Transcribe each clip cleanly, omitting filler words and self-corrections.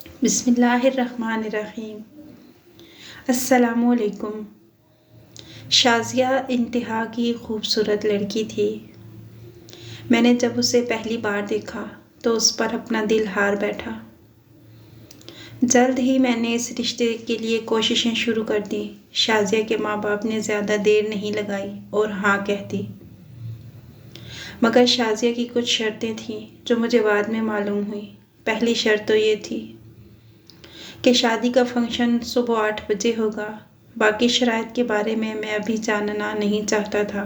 बिस्मिल्लाहिर्रहमानिर्रहीम। अस्सलामुअलैकुम। शाज़िया इंतहा की खूबसूरत लड़की थी। मैंने जब उसे पहली बार देखा तो उस पर अपना दिल हार बैठा। जल्द ही मैंने इस रिश्ते के लिए कोशिशें शुरू कर दी। शाज़िया के माँ बाप ने ज़्यादा देर नहीं लगाई और हाँ कह दी। मगर शाज़िया की कुछ शर्तें थीं जो मुझे बाद में मालूम हुई। पहली शर्त तो ये थी कि शादी का फंक्शन सुबह 8 बजे होगा। बाकी शराइत के बारे में मैं अभी जानना नहीं चाहता था।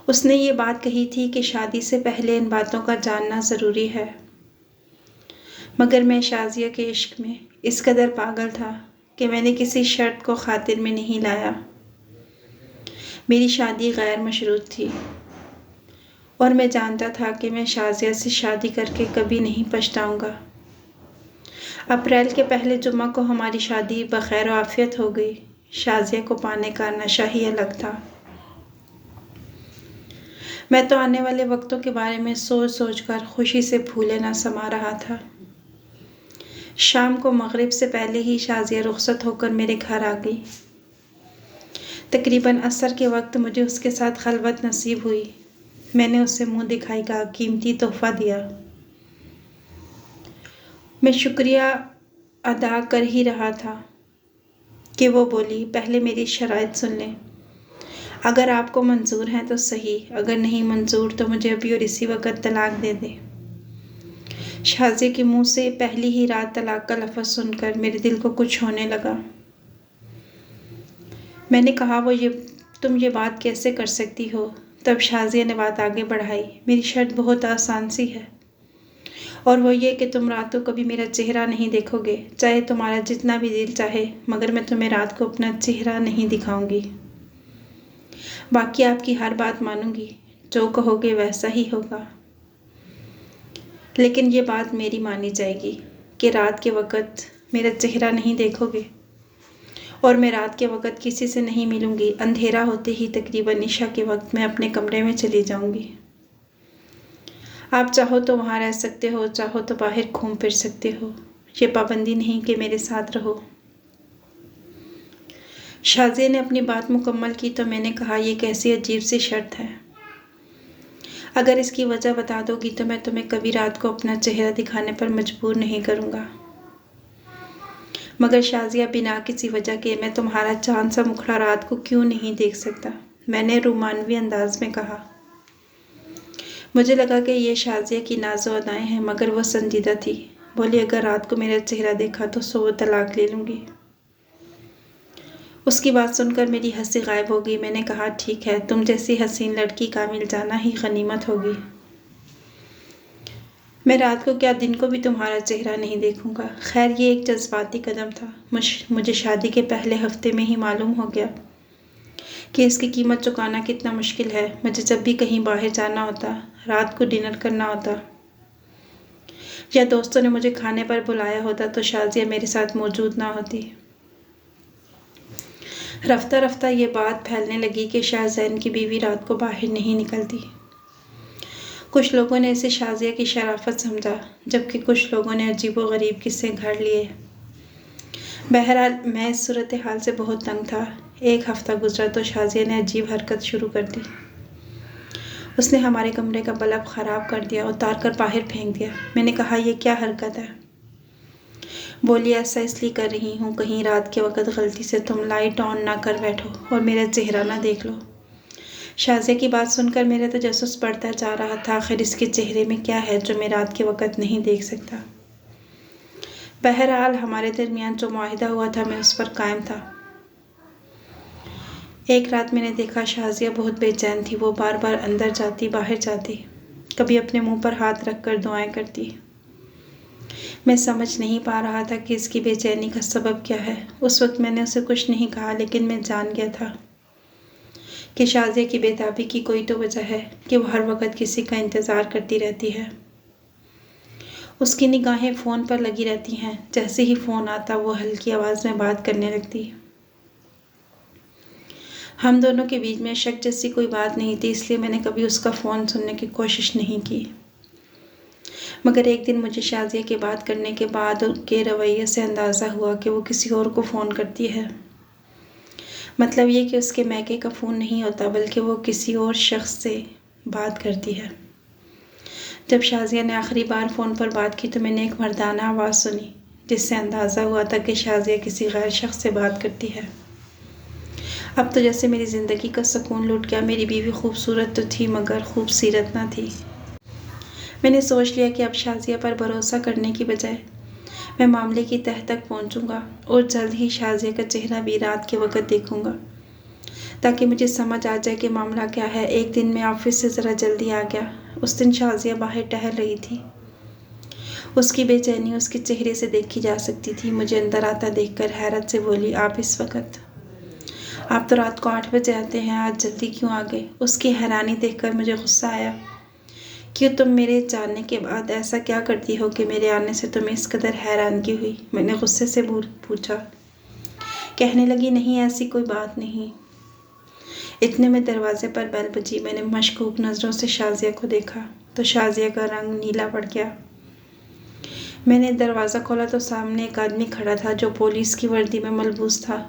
उसने ये बात कही थी कि शादी से पहले इन बातों का जानना ज़रूरी है। मगर मैं शाज़िया के इश्क में इस कदर पागल था कि मैंने किसी शर्त को खातिर में नहीं लाया। मेरी शादी गैर मशरूत थी और मैं जानता था कि मैं शाज़िया से शादी करके कभी नहीं पछताऊंगा। अप्रैल के पहले जुम्मा को हमारी शादी बखैर आफियत हो गई। शाज़िया को पाने का नशा ही अलग था। मैं तो आने वाले वक्तों के बारे में सोच सोच कर खुशी से फूले न समा रहा था। शाम को मगरिब से पहले ही शाज़िया रुखसत होकर मेरे घर आ गई। तकरीबन असर के वक्त मुझे उसके साथ खलवत नसीब हुई। मैंने उससे मुंह दिखाई का कीमती तोहफा दिया। मैं शुक्रिया अदा कर ही रहा था कि वो बोली, पहले मेरी शराइत सुन लें। अगर आपको मंजूर है तो सही, अगर नहीं मंजूर तो मुझे अभी और इसी वक्त तलाक दे दे। शाज़िया के मुंह से पहली ही रात तलाक का लफ्ज़ सुनकर मेरे दिल को कुछ होने लगा। मैंने कहा, तुम ये बात कैसे कर सकती हो? तब शाज़िया ने बात आगे बढ़ाई। मेरी शर्त बहुत आसान सी है और वो ये कि तुम रात को कभी मेरा चेहरा नहीं देखोगे, चाहे तुम्हारा जितना भी दिल चाहे, मगर मैं तुम्हें रात को अपना चेहरा नहीं दिखाऊंगी। बाकी आपकी हर बात मानूंगी, जो कहोगे वैसा ही होगा। लेकिन ये बात मेरी मानी जाएगी कि रात के वक़्त मेरा चेहरा नहीं देखोगे और मैं रात के वक़्त किसी से नहीं मिलूंगी। अंधेरा होते ही तकरीबन इशा के वक्त मैं अपने कमरे में चली जाऊंगी। आप चाहो तो वहाँ रह सकते हो, चाहो तो बाहर घूम फिर सकते हो। ये पाबंदी नहीं कि मेरे साथ रहो। शाज़िया ने अपनी बात मुकम्मल की तो मैंने कहा, यह कैसी अजीब सी शर्त है। अगर इसकी वजह बता दोगी तो मैं तुम्हें कभी रात को अपना चेहरा दिखाने पर मजबूर नहीं करूँगा। मगर शाज़िया, बिना किसी वजह के मैं तुम्हारा चांद सा मुखड़ा रात को क्यों नहीं देख सकता? मैंने रोमानवी अंदाज में कहा। मुझे लगा कि ये शाज़िया की नाज़ो अदाएं हैं, मगर वह संजीदा थी। बोली, अगर रात को मेरा चेहरा देखा तो सो तलाक ले लूँगी। उसकी बात सुनकर मेरी हंसी गायब हो गई। मैंने कहा, ठीक है, तुम जैसी हसीन लड़की का मिल जाना ही गनीमत होगी। मैं रात को क्या दिन को भी तुम्हारा चेहरा नहीं देखूंगा। खैर, ये एक जज्बाती कदम था। मुझे शादी के पहले हफ्ते में ही मालूम हो गया कि इसकी कीमत चुकाना कितना मुश्किल है। मुझे जब भी कहीं बाहर जाना होता, रात को डिनर करना होता या दोस्तों ने मुझे खाने पर बुलाया होता तो शाज़िया मेरे साथ मौजूद ना होती। रफ्ता रफ्ता ये बात फैलने लगी कि शाहजैन की बीवी रात को बाहर नहीं निकलती। कुछ लोगों ने इसे शाज़िया की शराफत समझा, जबकि कुछ लोगों ने अजीबोगरीब किस्से घर लिए। बहरहाल, मैं इस सूरत हाल से बहुत तंग था। एक हफ्ता गुजरा तो शाज़िया ने अजीब हरकत शुरू कर दी। उसने हमारे कमरे का बल्ब ख़राब कर दिया, उतार कर बाहर फेंक दिया। मैंने कहा, यह क्या हरकत है? बोली, ऐसा इसलिए कर रही हूँ कहीं रात के वक़्त गलती से तुम लाइट ऑन ना कर बैठो और मेरा चेहरा ना देख लो। शाज़िया की बात सुनकर मेरा तजस्सुस बढ़ता जा रहा था। आखिर इसके चेहरे में क्या है जो मैं रात के वक़्त नहीं देख सकता? बहरहाल, हमारे दरमियान जो मुआहिदा हुआ था मैं उस पर कायम था। एक रात मैंने देखा शाज़िया बहुत बेचैन थी। वो बार बार अंदर जाती बाहर जाती, कभी अपने मुंह पर हाथ रख कर दुआएं करती। मैं समझ नहीं पा रहा था कि इसकी बेचैनी का सबब क्या है। उस वक्त मैंने उसे कुछ नहीं कहा, लेकिन मैं जान गया था कि शाज़िया की बेताबी की कोई तो वजह है कि वो हर वक्त किसी का इंतज़ार करती रहती है। उसकी निगाहें फ़ोन पर लगी रहती हैं। जैसे ही फ़ोन आता वो हल्की आवाज़ में बात करने लगती। हम दोनों के बीच में शक जैसी कोई बात नहीं थी, इसलिए मैंने कभी उसका फ़ोन सुनने की कोशिश नहीं की। मगर एक दिन मुझे शाज़िया की बात करने के बाद उनके रवैये से अंदाज़ा हुआ कि वो किसी और को फ़ोन करती है। मतलब ये कि उसके मैके का फ़ोन नहीं होता, बल्कि वो किसी और शख्स से बात करती है। जब शाज़िया ने आखिरी बार फ़ोन पर बात की तो मैंने एक मर्दाना आवाज़ सुनी, जिससे अंदाज़ा हुआ था कि शाज़िया किसी गैर शख्स से बात करती है। अब तो जैसे मेरी ज़िंदगी का सुकून लुट गया। मेरी बीवी खूबसूरत तो थी, मगर खूबसीरत ना थी। मैंने सोच लिया कि अब शाज़िया पर भरोसा करने की बजाय मैं मामले की तह तक पहुंचूंगा और जल्द ही शाज़िया का चेहरा भी रात के वक्त देखूंगा, ताकि मुझे समझ आ जाए कि मामला क्या है। एक दिन मैं ऑफिस से ज़रा जल्दी आ गया। उस दिन शाज़िया बाहर टहल रही थी। उसकी बेचैनी उसके चेहरे से देखी जा सकती थी। मुझे अंदर आता देखकर हैरत से बोली, आप इस वक्त? आप तो रात को 8 बजे आते हैं, आज जल्दी क्यों आ गए? उसकी हैरानी देखकर मुझे गुस्सा आया। क्यों तुम मेरे जानने के बाद ऐसा क्या करती हो कि मेरे आने से तुम्हें इस कदर हैरानगी हुई? मैंने गुस्से से पूछा। कहने लगी, नहीं ऐसी कोई बात नहीं। इतने में दरवाजे पर बेल बजी। मैंने मशकूक नज़रों से शाज़िया को देखा तो शाज़िया का रंग नीला पड़ गया। मैंने दरवाज़ा खोला तो सामने एक आदमी खड़ा था जो पुलिस की वर्दी में मलबूस था।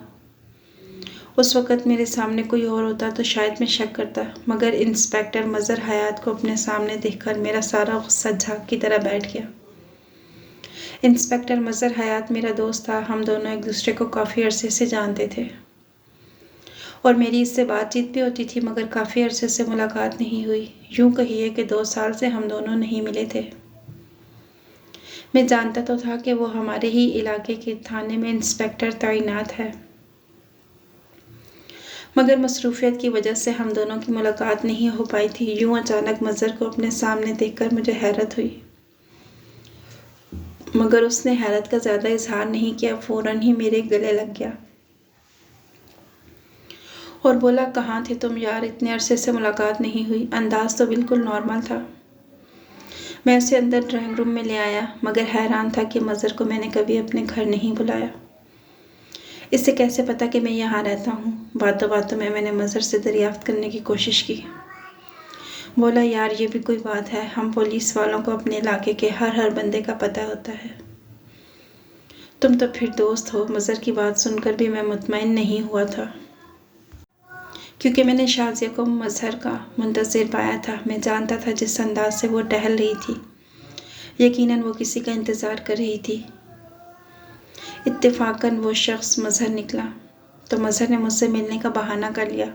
उस वक़्त मेरे सामने कोई और होता तो शायद मैं शक करता, मगर इंस्पेक्टर मज़हर हयात को अपने सामने देखकर मेरा सारा गुस्सा झाग की तरह बैठ गया। इंस्पेक्टर मज़हर हयात मेरा दोस्त था। हम दोनों एक दूसरे को काफ़ी अरसे से जानते थे और मेरी इससे बातचीत भी होती थी, मगर काफ़ी अरसे से मुलाकात नहीं हुई। यूँ कहिए कि 2 साल से हम दोनों नहीं मिले थे। मैं जानता तो था कि वो हमारे ही इलाके के थाने में इंस्पेक्टर तैनात है, मगर मसरूफियत की वजह से हम दोनों की मुलाकात नहीं हो पाई थी। यूँ अचानक मज़हर को अपने सामने देखकर मुझे हैरत हुई, मगर उसने हैरत का ज़्यादा इजहार नहीं किया। फ़ौरन ही मेरे गले लग गया और बोला, कहाँ थे तुम यार? इतने अरसे से मुलाकात नहीं हुई। अंदाज़ तो बिल्कुल नॉर्मल था। मैं उसे अंदर ड्राइंग रूम में ले आया, मगर हैरान था कि मज़हर को मैंने कभी अपने घर नहीं बुलाया। इससे कैसे पता कि मैं यहाँ रहता हूँ? बातों बातों में मैंने मज़हर से दरियाफ्त करने की कोशिश की। बोला, यार ये भी कोई बात है? हम पुलिस वालों को अपने इलाके के हर बंदे का पता होता है। तुम तो फिर दोस्त हो। मज़हर की बात सुनकर भी मैं मुतमईन नहीं हुआ था, क्योंकि मैंने शाज़िया को मज़हर का मुंतज़िर पाया था। मैं जानता था जिस अंदाज से वो टहल रही थी, यकीनन वो किसी का इंतज़ार कर रही थी। इत्तेफाकन वो शख्स मज़हर निकला तो मज़हर ने मुझसे मिलने का बहाना कर लिया।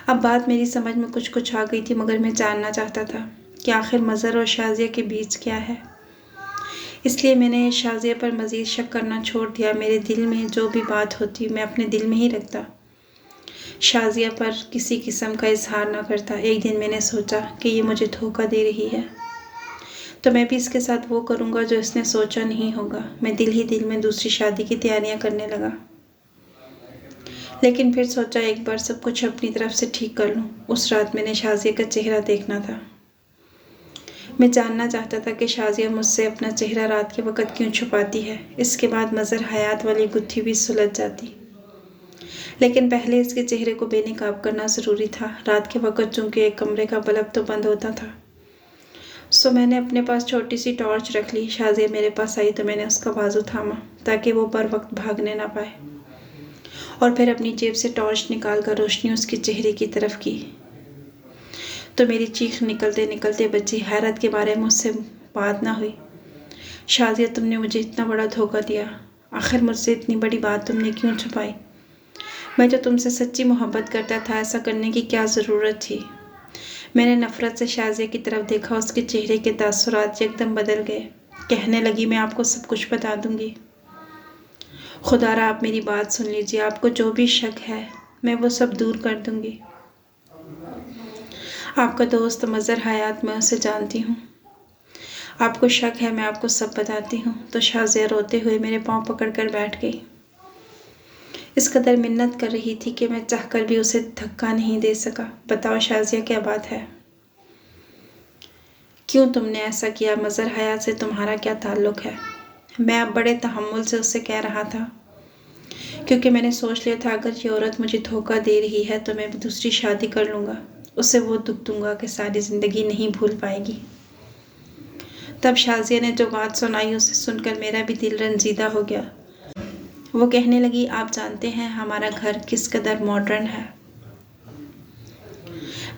अब बात मेरी समझ में कुछ आ गई थी, मगर मैं जानना चाहता था कि आखिर मज़हर और शाज़िया के बीच क्या है। इसलिए मैंने शाज़िया पर मज़ीद शक करना छोड़ दिया। मेरे दिल में जो भी बात होती मैं अपने दिल में ही रखता, शाज़िया पर किसी किस्म का इजहार ना करता। एक दिन मैंने सोचा कि ये मुझे धोखा दे रही है, तो मैं भी इसके साथ वो करूँगा जो इसने सोचा नहीं होगा। मैं दिल ही दिल में दूसरी शादी की तैयारियां करने लगा, लेकिन फिर सोचा एक बार सब कुछ अपनी तरफ से ठीक कर लूँ। उस रात मैंने शाज़िया का चेहरा देखना था। मैं जानना चाहता था कि शाज़िया मुझसे अपना चेहरा रात के वक़्त क्यों छुपाती है। इसके बाद मज़हर हयात वाली गुत्थी भी सुलझ जाती, लेकिन पहले इसके चेहरे को बेनकाब करना ज़रूरी था। रात के वक़्त चूँकि एक कमरे का बल्ब तो बंद होता था, सो मैंने अपने पास छोटी सी टॉर्च रख ली। शाज़िया मेरे पास आई तो मैंने उसका बाजू थामा ताकि वो बर वक्त भागने ना पाए, और फिर अपनी जेब से टॉर्च निकाल कर रोशनी उसके चेहरे की तरफ की तो मेरी चीख निकलते निकलते बची। हैरत के बारे में मुझसे बात ना हुई। शाज़िया, तुमने मुझे इतना बड़ा धोखा दिया। आखिर मुझसे इतनी बड़ी बात तुमने क्यों छुपाई? मैं तो तुमसे सच्ची मोहब्बत करता था, ऐसा करने की क्या ज़रूरत थी? मैंने नफ़रत से शाज़िया की तरफ देखा। उसके चेहरे के तासुरात एकदम बदल गए। कहने लगी, मैं आपको सब कुछ बता दूंगी। खुदारा आप मेरी बात सुन लीजिए। आपको जो भी शक है मैं वो सब दूर कर दूंगी। आपका दोस्त मज़हर हयात, मैं उसे जानती हूँ। आपको शक है, मैं आपको सब बताती हूँ। तो शाज़िया रोते हुए मेरे पाँव पकड़कर बैठ गई। इस कदर मिन्नत कर रही थी कि मैं चाहकर भी उसे धक्का नहीं दे सका। बताओ शाज़िया, क्या बात है? क्यों तुमने ऐसा किया? मज़हर हयात से तुम्हारा क्या ताल्लुक़ है? मैं अब बड़े तहम्मुल से उससे कह रहा था, क्योंकि मैंने सोच लिया था अगर ये औरत मुझे धोखा दे रही है तो मैं दूसरी शादी कर लूँगा। उसे वो दुख दूंगा कि सारी ज़िंदगी नहीं भूल पाएगी। तब शाजिया ने जो बात सुनाई उसे सुनकर मेरा भी दिल रंजीदा हो गया। वो कहने लगी, आप जानते हैं हमारा घर किस कदर मॉडर्न है।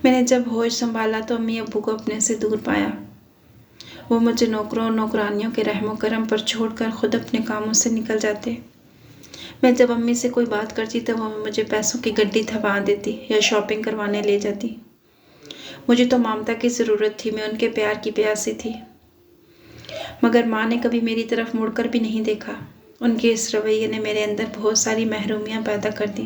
मैंने जब होश संभाला तो अम्मी अब्बू को अपने से दूर पाया। वो मुझे नौकरों और नौकरानियों के रहमो करम पर छोड़कर खुद अपने कामों से निकल जाते। मैं जब अम्मी से कोई बात करती तो वो मुझे पैसों की गड्डी थमा देती या शॉपिंग करवाने ले जाती। मुझे तो ममता की ज़रूरत थी, मैं उनके प्यार की प्यासी थी। मगर माँ ने कभी मेरी तरफ मुड़कर भी नहीं देखा। उनके इस रवैये ने मेरे अंदर बहुत सारी महरूमियाँ पैदा कर दी।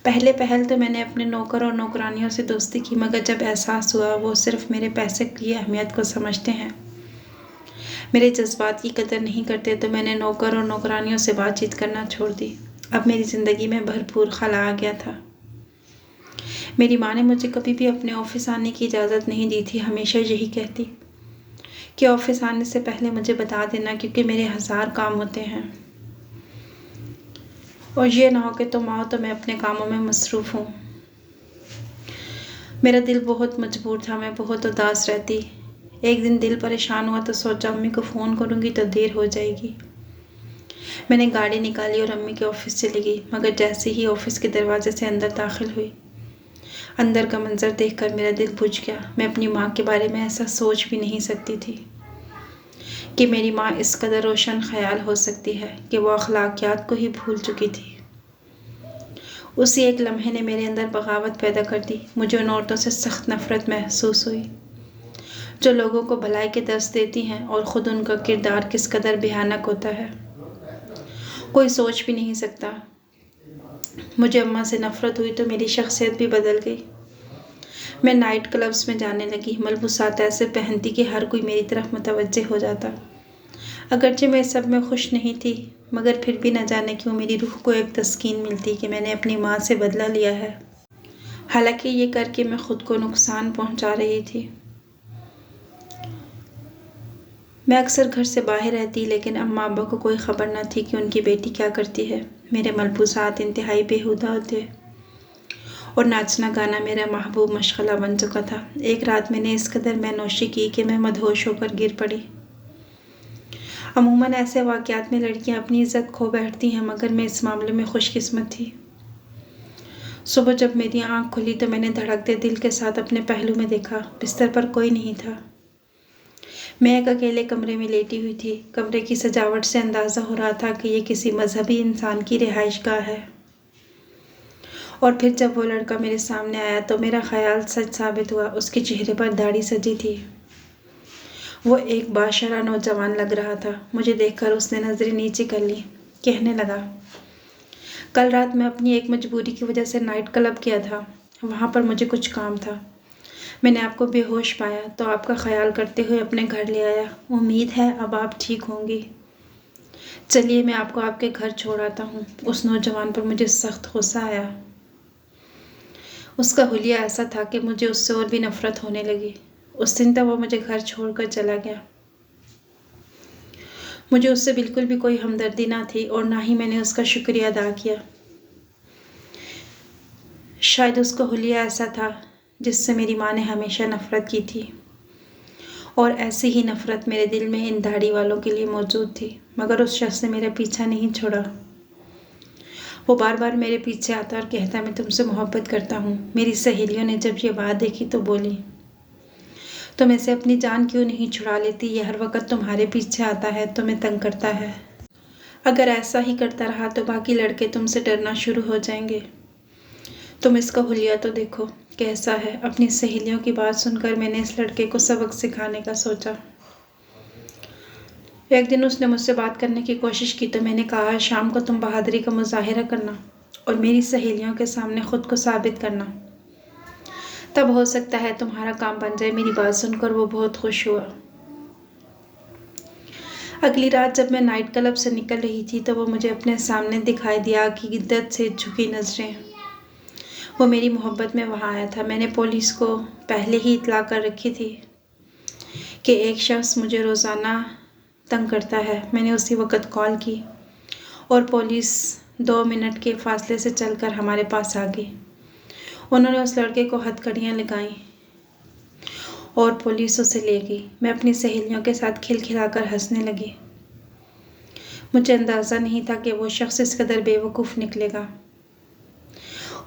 पहले पहल तो मैंने अपने नौकर और नौकरानियों से दोस्ती की, मगर जब एहसास हुआ वो सिर्फ मेरे पैसे की अहमियत को समझते हैं, मेरे जज्बात की कदर नहीं करते, तो मैंने नौकर और नौकरानियों से बातचीत करना छोड़ दी। अब मेरी ज़िंदगी में भरपूर खला आ गया था। मेरी माँ ने मुझे कभी भी अपने ऑफिस आने की इजाज़त नहीं दी थी। हमेशा यही कहती कि ऑफिस आने से पहले मुझे बता देना, क्योंकि मेरे 1000 काम होते हैं और ये ना हो कि तुम आओ तो मैं अपने कामों में मसरूफ़ हूँ। मेरा दिल बहुत मजबूर था, मैं बहुत उदास रहती। एक दिन दिल परेशान हुआ तो सोचा अम्मी को फ़ोन करूँगी तो देर हो जाएगी। मैंने गाड़ी निकाली और अम्मी के ऑफिस चली गई। मगर जैसे ही ऑफिस के दरवाजे से अंदर दाखिल हुई, अंदर का मंजर देखकर मेरा दिल बुझ गया। मैं अपनी माँ के बारे में ऐसा सोच भी नहीं सकती थी कि मेरी माँ इस कदर रोशन ख्याल हो सकती है कि वो अखलाकियात को ही भूल चुकी थी। उसी एक लम्हे ने मेरे अंदर बगावत पैदा कर दी। मुझे उन औरतों से सख्त नफ़रत महसूस हुई जो लोगों को भलाई के दर्स देती हैं और ख़ुद उनका किरदार किस कदर भयानक होता है कोई सोच भी नहीं सकता। मुझे अम्मा से नफ़रत हुई तो मेरी शख्सियत भी बदल गई। मैं नाइट क्लब्स में जाने लगी, मलबूसात ऐसे पहनती कि हर कोई मेरी तरफ मुतवज्जे हो जाता। अगरचे मैं सब में खुश नहीं थी, मगर फिर भी न जाने क्यों मेरी रूह को एक तस्कीन मिलती कि मैंने अपनी माँ से बदला लिया है। हालांकि ये करके मैं खुद को नुकसान पहुँचा रही थी। मैं अक्सर घर से बाहर रहती, लेकिन अम्मा अब्बा को कोई ख़बर न थी कि उनकी बेटी क्या करती है। मेरे मलबूसात इंतहाई बेहुदा होते और नाचना गाना मेरा महबूब मशगला बन चुका था। एक रात मैंने इस कदर मैनोशी की कि मैं मदहोश होकर गिर पड़ी। अमूमन ऐसे वाक़यात में लड़कियां अपनी इज़्ज़त खो बैठती हैं, मगर मैं इस मामले में खुशकिस्मत थी। सुबह जब मेरी आँख खुली तो मैंने धड़कते दिल के साथ अपने पहलू में देखा। बिस्तर पर कोई नहीं था। मैं एक अकेले कमरे में लेटी हुई थी। कमरे की सजावट से अंदाज़ा हो रहा था कि यह किसी मजहबी इंसान की रिहाइशगाह है। और फिर जब वो लड़का मेरे सामने आया तो मेरा ख्याल सच साबित हुआ। उसके चेहरे पर दाढ़ी सजी थी। वो एक बाशरा नौजवान लग रहा था। मुझे देखकर उसने नज़रें नीचे कर ली। कहने लगा, कल रात मैं अपनी एक मजबूरी की वजह से नाइट क्लब गया था। वहाँ पर मुझे कुछ काम था। मैंने आपको बेहोश पाया तो आपका ख्याल करते हुए अपने घर ले आया। उम्मीद है अब आप ठीक होंगी। चलिए मैं आपको आपके घर छोड़ आता हूँ। उस नौजवान पर मुझे सख्त गुस्सा आया। उसका हुलिया ऐसा था कि मुझे उससे और भी नफ़रत होने लगी। उस दिन तक वो मुझे घर छोड़कर चला गया। मुझे उससे बिल्कुल भी कोई हमदर्दी ना थी और ना ही मैंने उसका शुक्रिया अदा किया। शायद उसका हुलिया ऐसा था जिससे मेरी माँ ने हमेशा नफ़रत की थी, और ऐसी ही नफ़रत मेरे दिल में इन दाढ़ी वालों के लिए मौजूद थी। मगर उस शख्स ने मेरा पीछा नहीं छोड़ा। वो बार बार मेरे पीछे आता और कहता, मैं तुमसे मोहब्बत करता हूँ। मेरी सहेलियों ने जब ये बात देखी तो बोली, तुम ऐसे अपनी जान क्यों नहीं छुड़ा लेती? ये हर वक्त तुम्हारे पीछे आता है, तुम्हें तंग करता है। अगर ऐसा ही करता रहा तो बाकी लड़के तुमसे डरना शुरू हो जाएंगे। तुम इसका हुलिया तो देखो कैसा है। अपनी सहेलियों की बात सुनकर मैंने इस लड़के को सबक सिखाने का सोचा। एक दिन उसने मुझसे बात करने की कोशिश की तो मैंने कहा, शाम को तुम बहादुरी का मुजाहिरा करना और मेरी सहेलियों के सामने खुद को साबित करना, तब हो सकता है तुम्हारा काम बन जाए। मेरी बात सुनकर वो बहुत खुश हुआ। अगली रात जब मैं नाइट क्लब से निकल रही थी तो वो मुझे अपने सामने दिखाई दिया कि इद्दत से झुकी नज़रें। वो मेरी मोहब्बत में वहाँ आया था। मैंने पुलिस को पहले ही इतला कर रखी थी कि एक शख्स मुझे रोज़ाना तंग करता है। मैंने उसी वक्त कॉल की और पुलिस 2 मिनट के फासले से चलकर हमारे पास आ गई। उन्होंने उस लड़के को हथकड़ियाँ लगाईं और पुलिस उसे ले गई। मैं अपनी सहेलियों के साथ खिलखिलाकर हंसने लगी। मुझे अंदाज़ा नहीं था कि वो शख्स इस कदर बेवकूफ़ निकलेगा।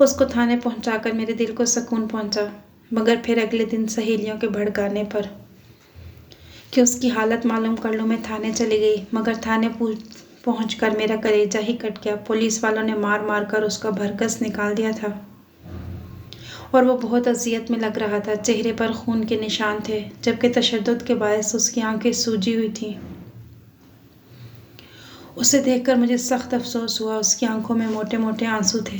उसको थाने पहुंचाकर मेरे दिल को सुकून पहुंचा, मगर फिर अगले दिन सहेलियों के भड़काने पर कि उसकी हालत मालूम कर लूँ, मैं थाने चली गई। मगर थाने पहुंचकर मेरा कलेजा ही कट गया। पुलिस वालों ने मार मार कर उसका भरकस निकाल दिया था और वो बहुत अजियत में लग रहा था। चेहरे पर खून के निशान थे, जबकि तशद्दुद के बायस उसकी आंखें सूजी हुई थीं। उसे देखकर मुझे सख्त अफसोस हुआ। उसकी आंखों में मोटे मोटे आंसू थे।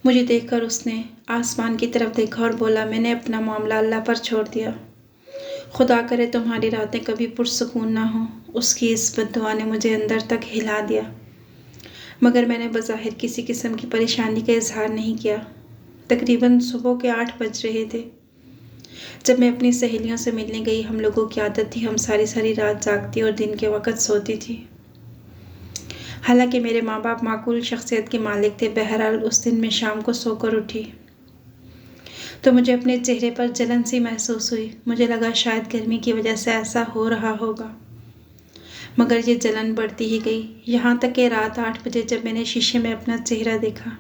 मुझे देखकर उसने आसमान की तरफ देखा और बोला, मैंने अपना मामला अल्लाह पर छोड़ दिया। खुदा करे तुम्हारी रातें कभी पुरसुकून ना हो। उसकी इस बद्दुआ ने मुझे अंदर तक हिला दिया, मगर मैंने बज़ाहिर किसी किस्म की परेशानी का इजहार नहीं किया। तकरीबन सुबह के 8 बज रहे थे जब मैं अपनी सहेलियों से मिलने गई। हम लोगों की आदत थी, हम सारी सारी रात जागती और दिन के वक़्त सोती थी। हालांकि मेरे माँ बाप माकूल शख्सियत के मालिक थे। बहरहाल उस दिन मैं शाम को सोकर उठी तो मुझे अपने चेहरे पर जलन सी महसूस हुई। मुझे लगा शायद गर्मी की वजह से ऐसा हो रहा होगा, मगर ये जलन बढ़ती ही गई। यहाँ तक कि रात 8 बजे जब मैंने शीशे में अपना चेहरा देखा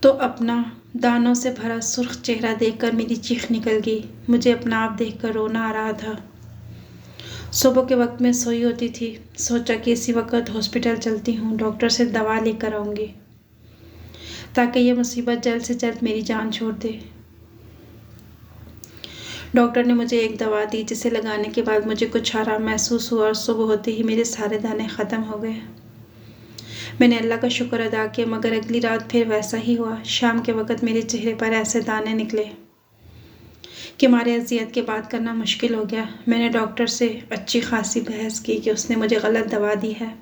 तो अपना दानों से भरा सुर्ख चेहरा देखकर मेरी चीख निकल गई। मुझे अपना आप देखकर रोना आ रहा था। सुबह के वक्त में सोई होती थी। सोचा कि इसी वक्त हॉस्पिटल चलती हूँ, डॉक्टर से दवा लेकर आऊँगी ताकि ये मुसीबत जल्द से जल्द मेरी जान छोड़ दे। डॉक्टर ने मुझे एक दवा दी, जिसे लगाने के बाद मुझे कुछ आराम महसूस हुआ और सुबह होते ही मेरे सारे दाने ख़त्म हो गए। मैंने अल्लाह का शुक्र अदा किया, मगर अगली रात फिर वैसा ही हुआ। शाम के वक्त मेरे चेहरे पर ऐसे दाने निकले कि मारे अजियत के बात करना मुश्किल हो गया। मैंने डॉक्टर से अच्छी खासी बहस की कि उसने मुझे गलत दवा दी है,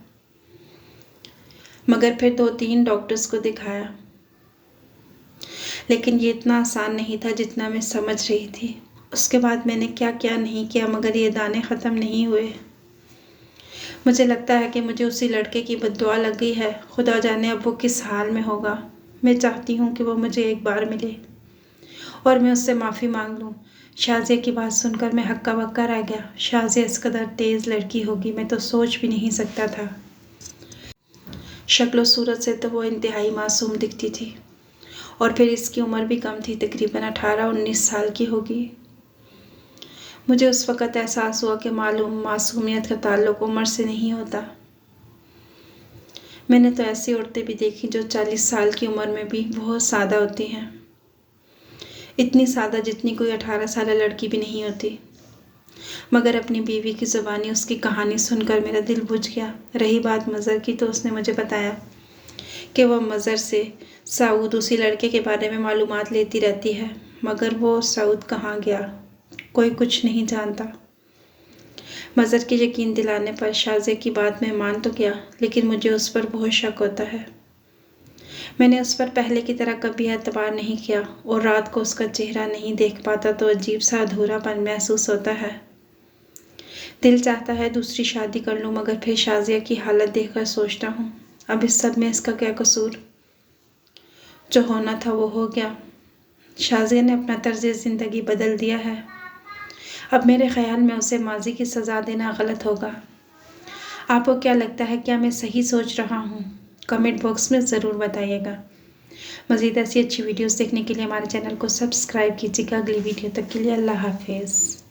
मगर फिर 2-3 डॉक्टर्स को दिखाया, लेकिन ये इतना आसान नहीं था जितना मैं समझ रही थी। उसके बाद मैंने क्या क्या नहीं किया, मगर ये दाने ख़त्म नहीं हुए। मुझे लगता है कि मुझे उसी लड़के की बद्दुआ लग गई है। खुदा जाने अब वो किस हाल में होगा। मैं चाहती हूँ कि वो मुझे एक बार मिले और मैं उससे माफ़ी मांग लूँ। शाज़िया की बात सुनकर मैं हक्का बक्का रह गया। शाज़िया इस कदर तेज़ लड़की होगी, मैं तो सोच भी नहीं सकता था। शक्ल सूरत से तो वो इंतहाई मासूम दिखती थी और फिर इसकी उम्र भी कम थी, तकरीबन 18-19 साल की होगी। मुझे उस वक़्त एहसास हुआ कि मासूमियत का ताल्लुक़ उम्र से नहीं होता। मैंने तो ऐसी औरतें भी देखी जो 40 साल की उम्र में भी बहुत सादा होती हैं, इतनी सादा जितनी कोई 18 साल लड़की भी नहीं होती। मगर अपनी बीवी की ज़ुबानी उसकी कहानी सुनकर मेरा दिल बुझ गया। रही बात मज़र की, तो उसने मुझे बताया कि वह मज़र से सऊद उसी लड़के के बारे में मालूमात लेती रहती है, मगर वो सऊद कहाँ गया कोई कुछ नहीं जानता। मज़र के यकीन दिलाने पर शाज़िया की बात में मान तो गया, लेकिन मुझे उस पर बहुत शक होता है। मैंने उस पर पहले की तरह कभी एतबार नहीं किया और रात को उसका चेहरा नहीं देख पाता तो अजीब सा अधूरापन महसूस होता है। दिल चाहता है दूसरी शादी कर लूँ, मगर फिर शाज़िया की हालत देखकर सोचता हूँ, अब इस सब में इसका क्या कसूर। जो होना था वो हो गया। शाज़िया ने अपना तर्ज ज़िंदगी बदल दिया है। अब मेरे ख़्याल में उसे माजी की सज़ा देना गलत होगा। आपको क्या लगता है, क्या मैं सही सोच रहा हूँ? कमेंट बॉक्स में ज़रूर बताइएगा। मज़ीद ऐसी अच्छी वीडियोस देखने के लिए हमारे चैनल को सब्सक्राइब कीजिएगा। अगली वीडियो तक के लिए अल्लाह हाफिज़।